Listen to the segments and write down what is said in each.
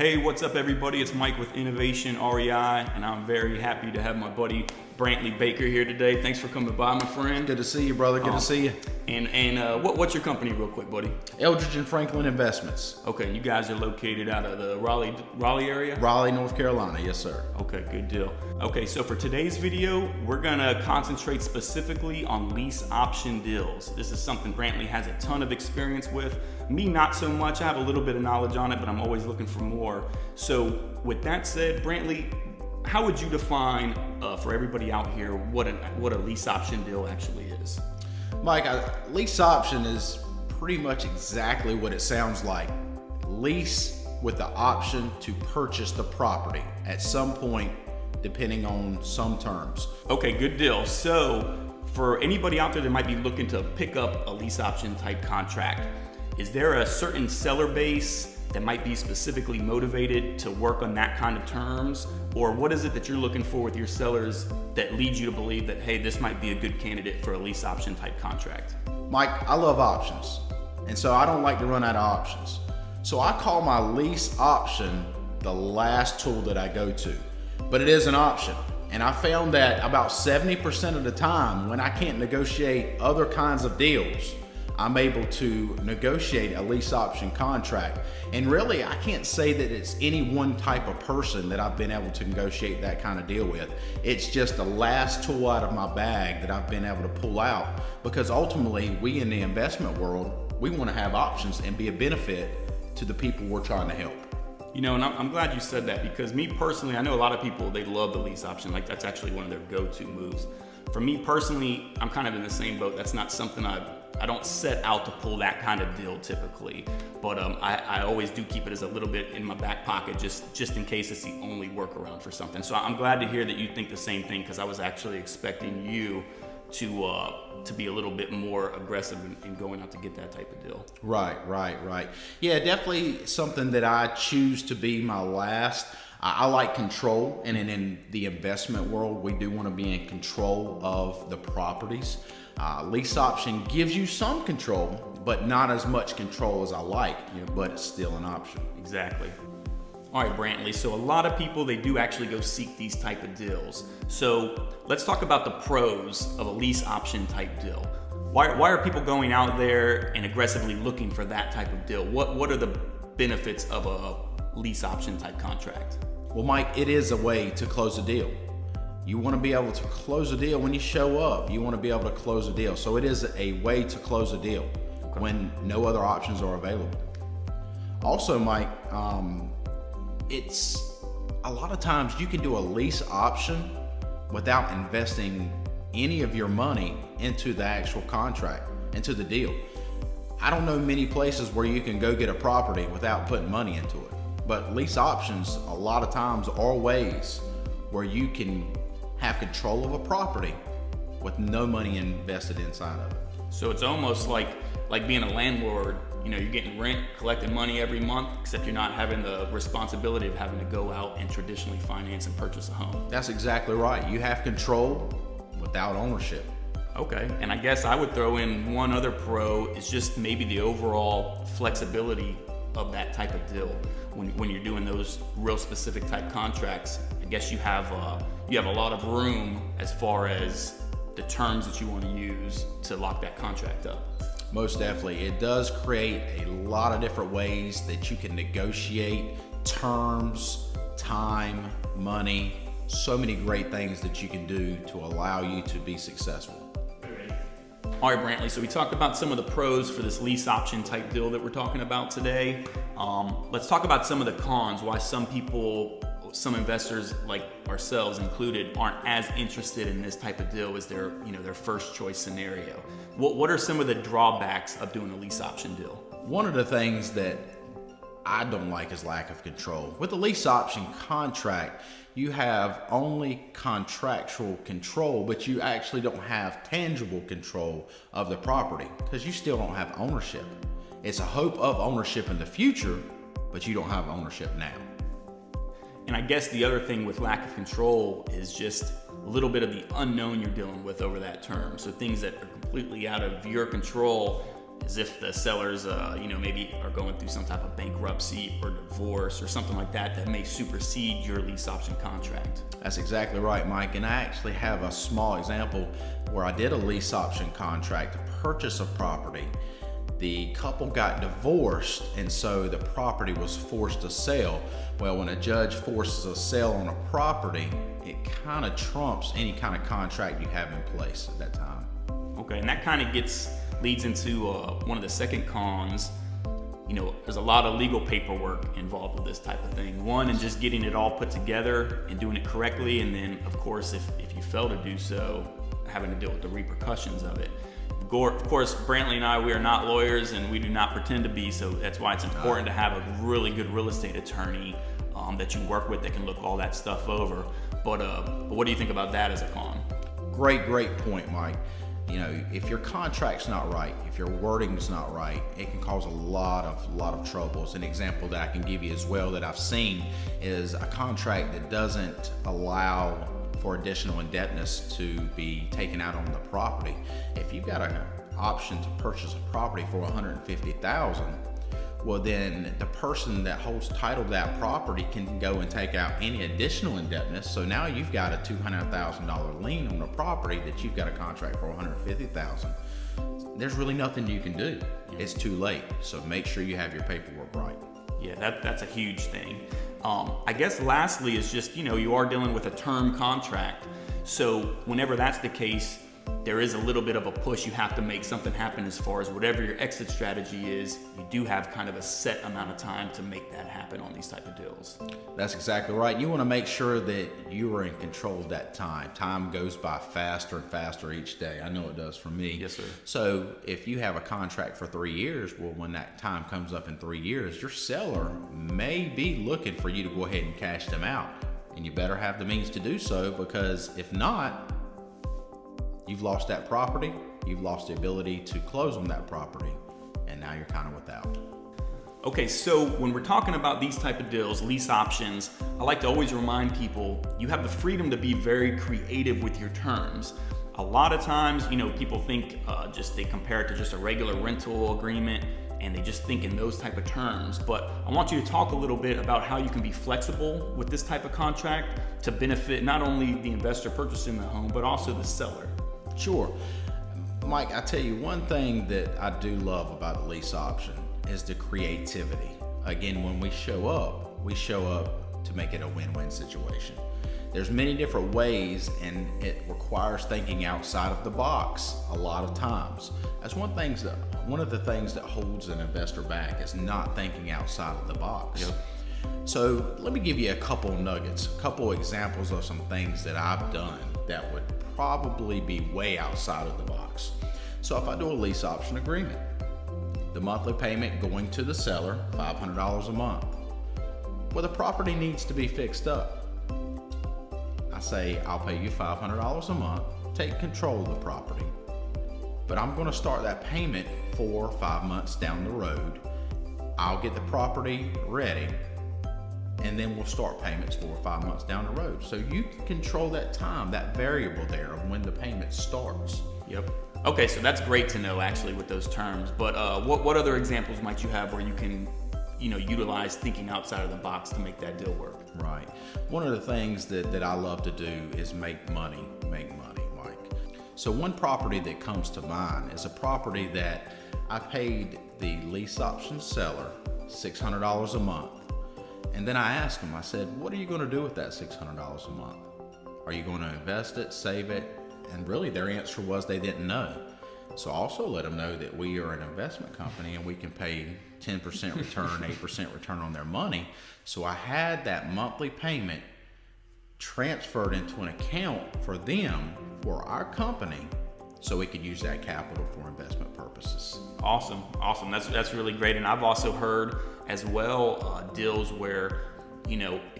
Hey, what's up everybody? It's Mike with Innovation REI, and I'm very happy to have my buddy Brantley Baker here today. Thanks for coming by, my friend. Good to see you, brother. Good to see you. And what's your company real quick, buddy? Eldridge and Franklin Investments. Okay, you guys are located out of the Raleigh area? Raleigh, North Carolina. Yes, sir. Okay, good deal. Okay, so for today's video, we're gonna concentrate specifically on lease option deals. This is something Brantley has a ton of experience with. Me, not so much. I have a little bit of knowledge on it, but I'm always looking for more. So with that said, Brantley, how would you define for everybody out here what a lease option deal actually is? Mike, a lease option is pretty much exactly what it sounds like. Lease with the option to purchase the property at some point, depending on some terms. Okay, good deal. So for anybody out there that might be looking to pick up a lease option type contract, is there a certain seller base that might be specifically motivated to work on that kind of terms? Or what is it that you're looking for with your sellers that leads you to believe that, hey, this might be a good candidate for a lease option type contract? Mike, I love options. And so I don't like to run out of options. So I call my lease option the last tool that I go to, but it is an option. And I found that about 70% of the time when I can't negotiate other kinds of deals, I'm able to negotiate a lease option contract. And really, I can't say that it's any one type of person that I've been able to negotiate that kind of deal with. It's just the last tool out of my bag that I've been able to pull out, because ultimately, we in the investment world, we want to have options and be a benefit to the people we're trying to help. You know, and I'm glad you said that, because me personally, I know a lot of people, they love the lease option. Like, that's actually one of their go-to moves. For me personally, I'm kind of in the same boat. That's not something I don't set out to pull that kind of deal typically, but I always do keep it as a little bit in my back pocket just in case it's the only workaround for something. So I'm glad to hear that you think the same thing, because I was actually expecting you to be a little bit more aggressive in going out to get that type of deal. Right. Yeah, definitely something that I choose to be my last. I like control, and in the investment world, we do want to be in control of the properties. Lease option gives you some control, but not as much control as I like, but it's still an option. Exactly. All right, Brantley, so a lot of people, they do actually go seek these type of deals. So let's talk about the pros of a lease option type deal. Why are people going out there and aggressively looking for that type of deal? What are the benefits of a lease option type contract? Well, Mike, it is a way to close a deal. You want to be able to close a deal when you show up. You want to be able to close a deal. So it is a way to close a deal when no other options are available. Also, Mike, it's a lot of times you can do a lease option without investing any of your money into the actual contract, into the deal. I don't know many places where you can go get a property without putting money into it. But lease options, a lot of times, are ways where you can have control of a property with no money invested inside of it. So it's almost like being a landlord. You know, you're getting rent, collecting money every month, except you're not having the responsibility of having to go out and traditionally finance and purchase a home. That's exactly right. You have control without ownership. Okay, and I guess I would throw in one other pro is just maybe the overall flexibility of that type of deal. When you're doing those real specific type contracts, I guess you have a lot of room as far as the terms that you want to use to lock that contract up. Most definitely. It does create a lot of different ways that you can negotiate terms, time, money, so many great things that you can do to allow you to be successful. All right, Brantley, so we talked about some of the pros for this lease option type deal that we're talking about today. Let's talk about some of the cons, why some people, some investors like ourselves included, aren't as interested in this type of deal as their first choice scenario. What are some of the drawbacks of doing a lease option deal? One of the things that I don't like is lack of control. With a lease option contract, you have only contractual control, but you actually don't have tangible control of the property because you still don't have ownership. It's a hope of ownership in the future, but you don't have ownership now. And I guess the other thing with lack of control is just a little bit of the unknown you're dealing with over that term. So things that are completely out of your control, as if the sellers, maybe are going through some type of bankruptcy or divorce or something like that may supersede your lease option contract. That's exactly right, Mike. And I actually have a small example where I did a lease option contract to purchase a property. The couple got divorced, and so the property was forced to sell. Well, when a judge forces a sale on a property, it kind of trumps any kind of contract you have in place at that time. Okay, and that kind of leads into one of the second cons. There's a lot of legal paperwork involved with this type of thing. One, in just getting it all put together and doing it correctly, and then, of course, if you fail to do so, having to deal with the repercussions of it. Of course, Brantley and I, we are not lawyers, and we do not pretend to be, so that's why it's important to have a really good real estate attorney that you work with that can look all that stuff over. But what do you think about that as a con? Great point, Mike. If your contract's not right, if your wording's not right, it can cause a lot of troubles. An example that I can give you as well that I've seen is a contract that doesn't allow for additional indebtedness to be taken out on the property. If you've got an option to purchase a property for $150,000, well, then the person that holds title to that property can go and take out any additional indebtedness. So now you've got a $200,000 lien on the property that you've got a contract for $150,000. There's really nothing you can do. It's too late. So make sure you have your paperwork right. Yeah, that's a huge thing. I guess lastly is just, you are dealing with a term contract. So whenever that's the case, there is a little bit of a push. You have to make something happen as far as whatever your exit strategy is. You do have kind of a set amount of time to make that happen on these type of deals. That's exactly right. You want to make sure that you are in control of that time. Time goes by faster and faster each day. I know it does for me. Yes, sir. So if you have a contract for 3 years, well, when that time comes up in 3 years, your seller may be looking for you to go ahead and cash them out. And you better have the means to do so, because if not, you've lost that property, you've lost the ability to close on that property, and now you're kind of without. Okay, so when we're talking about these type of deals, lease options, I like to always remind people, you have the freedom to be very creative with your terms. A lot of times, people think they compare it to just a regular rental agreement, and they just think in those type of terms. But I want you to talk a little bit about how you can be flexible with this type of contract to benefit not only the investor purchasing the home, but also the seller. Sure. Mike, I tell you, one thing that I do love about the lease option is the creativity. Again, when we show up to make it a win-win situation. There's many different ways, and it requires thinking outside of the box a lot of times. That's one of the things that holds an investor back is not thinking outside of the box. Yep. So let me give you a couple nuggets, a couple examples of some things that I've done that would probably be way outside of the box. So if I do a lease option agreement, the monthly payment going to the seller, $500 a month. Well, the property needs to be fixed up. I say, I'll pay you $500 a month, take control of the property, but I'm going to start that payment 4 or 5 months down the road. I'll get the property ready, and then we'll start payments 4 or 5 months down the road. So you can control that time, that variable there of when the payment starts. Yep. Okay, so that's great to know actually with those terms. But what other examples might you have where you can, utilize thinking outside of the box to make that deal work? Right. One of the things that I love to do is make money, Mike. So one property that comes to mind is a property that I paid the lease option seller $600 a month. And then I asked him, I said, what are you going to do with that $600 a month? Are you going to invest it, save it? And really their answer was they didn't know. So I also let them know that we are an investment company and we can pay 10% return, 8% return on their money. So I had that monthly payment transferred into an account for them, for our company, so we could use that capital for investment purposes. Awesome. That's really great. And I've also heard as well deals where,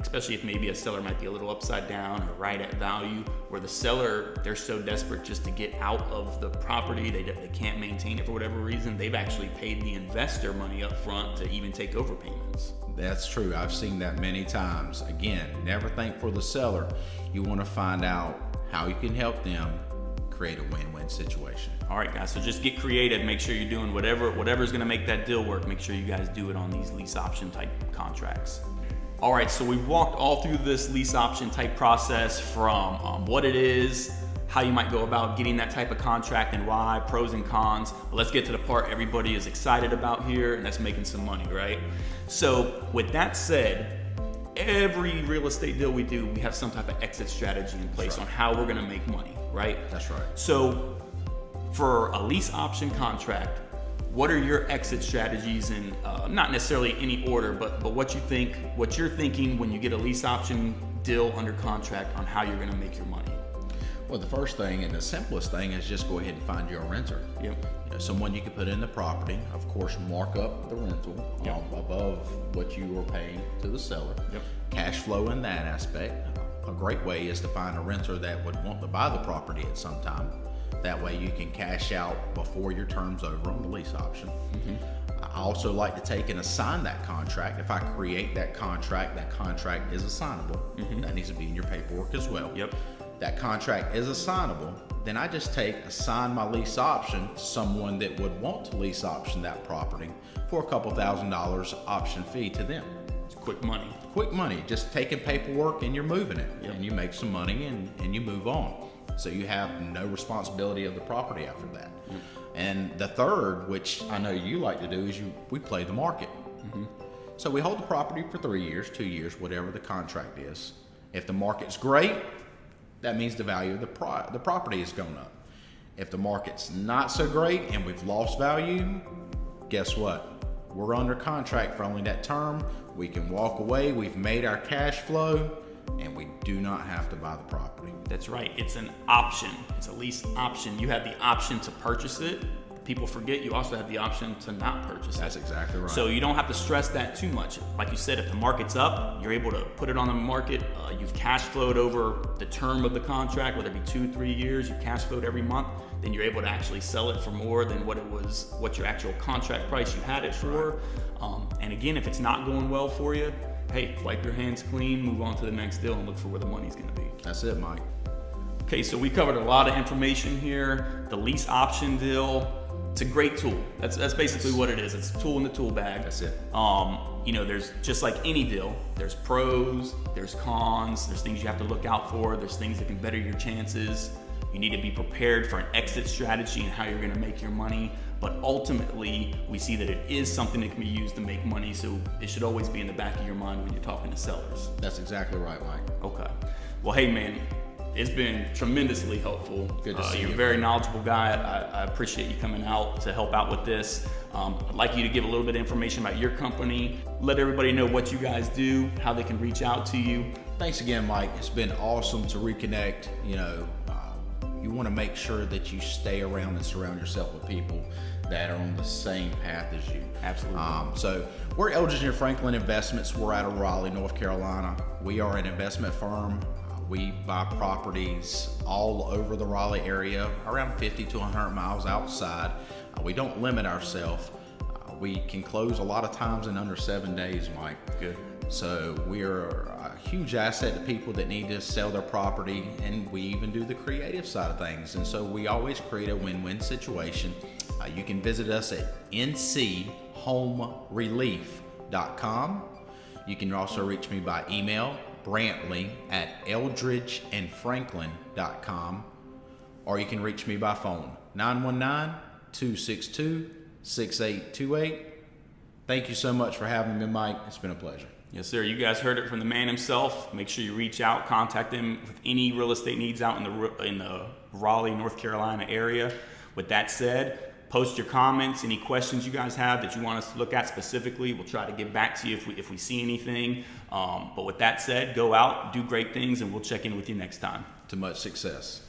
especially if maybe a seller might be a little upside down or right at value, where the seller, they're so desperate just to get out of the property, they can't maintain it for whatever reason, they've actually paid the investor money up front to even take over payments. That's true. I've seen that many times. Again, never think for the seller. You want to find out how you can help them create a win-win situation. All right, guys, so just get creative. Make sure you're doing whatever's going to make that deal work. Make sure you guys do it on these lease option type contracts. All right, so we've walked all through this lease option type process from what it is, how you might go about getting that type of contract and why, pros and cons. But let's get to the part everybody is excited about here, and that's making some money, right? So with that said, every real estate deal we do, we have some type of exit strategy in place on how we're gonna make money, right? That's right. So for a lease option contract, what are your exit strategies in, not necessarily any order, but what you're thinking when you get a lease option deal under contract on how you're gonna make your money? Well, the first thing and the simplest thing is just go ahead and find you a renter. Yep. You know, someone you can put in the property. Of course, mark up the rental above what you are paying to the seller. Yep. Cash flow in that aspect. A great way is to find a renter that would want to buy the property at some time. That way you can cash out before your term's over on the lease option. I also like to take and assign that contract. If I create that contract is assignable. That needs to be in your paperwork as well. Yep. That contract is assignable, then I just assign my lease option to someone that would want to lease option that property for a couple $1,000s option fee to them. It's quick money. Quick money, just taking paperwork and you're moving it. Yep. And you make some money and you move on. So you have no responsibility of the property after that. And the third, which I know you like to do, is we play the market. So we hold the property for 3 years, 2 years, whatever the contract is. If the market's great, that means the value of the property has gone up. If the market's not so great and we've lost value, guess what? We're under contract for only that term. We can walk away. We've made our cash flow and we do not have to buy the property. That's right. It's an option. It's a lease option. You have the option to purchase it. People forget you also have the option to not purchase it. That's exactly right. So you don't have to stress that too much. Like you said, if the market's up, you're able to put it on the market. You've cash flowed over the term of the contract, whether it be 2-3 years, you cash flowed every month, then you're able to actually sell it for more than what your actual contract price you had it for. And again, if it's not going well for you, hey, wipe your hands clean, move on to the next deal and look for where the money's gonna be. That's it, Mike. Okay, so we covered a lot of information here. The lease option deal, it's a great tool. That's basically what it is. It's a tool in the tool bag. That's it. There's just like any deal, there's pros, there's cons, there's things you have to look out for, there's things that can better your chances. You need to be prepared for an exit strategy and how you're gonna make your money. But ultimately, we see that it is something that can be used to make money, so it should always be in the back of your mind when you're talking to sellers. That's exactly right, Mike. Okay. Well, hey man, it's been tremendously helpful. Good to see you. You're a very knowledgeable guy. I appreciate you coming out to help out with this. I'd like you to give a little bit of information about your company. Let everybody know what you guys do, how they can reach out to you. Thanks again, Mike. It's been awesome to reconnect. You want to make sure that you stay around and surround yourself with people that are on the same path as you. Absolutely. So we're Eldridge & Franklin Investments. We're out of Raleigh, North Carolina. We are an investment firm. We buy properties all over the Raleigh area, around 50 to 100 miles outside. We don't limit ourselves. We can close a lot of times in under 7 days, Mike. Good. So we are a huge asset to people that need to sell their property, and we even do the creative side of things. And so we always create a win-win situation. You can visit us at nchomerelief.com. You can also reach me by email, Brantley at eldridgeandfranklin.com, or you can reach me by phone, 919-262-6828. Thank you so much for having me, Mike. It's been a pleasure. Yes, sir. You guys heard it from the man himself. Make sure you reach out, contact him with any real estate needs out in the Raleigh, North Carolina area. With that said, post your comments, any questions you guys have that you want us to look at specifically. We'll try to get back to you if we see anything. But with that said, go out, do great things, and we'll check in with you next time. To much success.